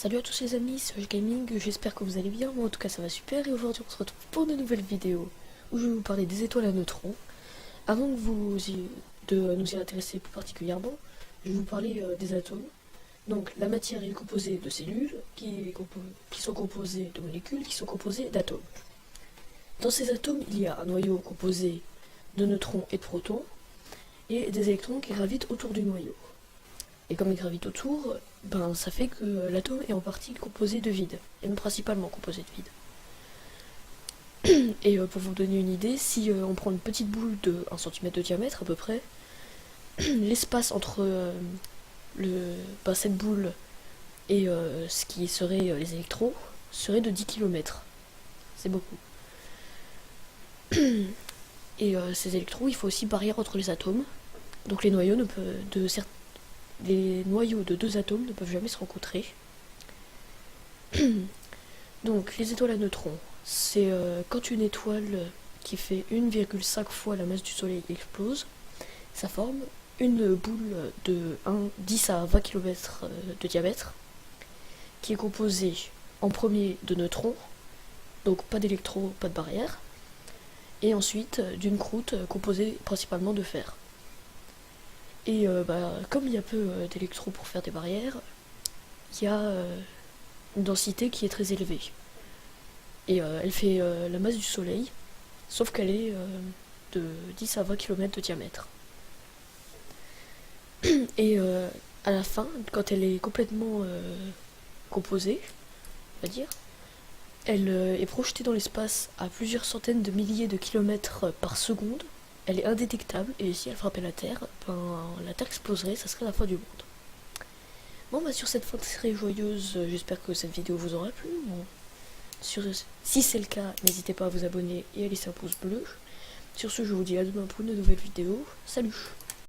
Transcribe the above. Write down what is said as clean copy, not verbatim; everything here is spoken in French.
Salut à tous les amis, c'est Hush Gaming, j'espère que vous allez bien, moi en tout cas ça va super et aujourd'hui on se retrouve pour de nouvelles vidéos où je vais vous parler des étoiles à neutrons. Avant de nous y intéresser plus particulièrement, je vais vous parler des atomes. Donc la matière est composée de cellules qui sont composées de molécules qui sont composées d'atomes. Dans ces atomes, il y a un noyau composé de neutrons et de protons et des électrons qui gravitent autour du noyau. Et comme il gravite autour, ça fait que l'atome est en partie composé de vide, et même principalement composé de vide. Et pour vous donner une idée, si on prend une petite boule de 1 cm de diamètre à peu près, l'espace entre cette boule et ce qui serait les électrons serait de 10 km. C'est beaucoup. Et ces électrons, il faut aussi barrière entre les atomes. Donc les noyaux de deux atomes ne peuvent jamais se rencontrer. Donc les étoiles à neutrons, c'est quand une étoile qui fait 1,5 fois la masse du Soleil explose, ça forme une boule de 10 à 20 km de diamètre, qui est composée en premier de neutrons, donc pas d'électrons, pas de barrière, et ensuite d'une croûte composée principalement de fer. Et comme il y a peu d'électrons pour faire des barrières, il y a une densité qui est très élevée. Et elle fait la masse du Soleil, sauf qu'elle est de 10 à 20 km de diamètre. Et à la fin, quand elle est complètement composée, on va dire, elle est projetée dans l'espace à plusieurs centaines de milliers de kilomètres par seconde. Elle est indétectable, et si elle frappait la Terre, la Terre exploserait, ça serait la fin du monde. Bon, sur cette fin très joyeuse, j'espère que cette vidéo vous aura plu. Si c'est le cas, n'hésitez pas à vous abonner et à laisser un pouce bleu. Sur ce, je vous dis à demain pour une nouvelle vidéo. Salut!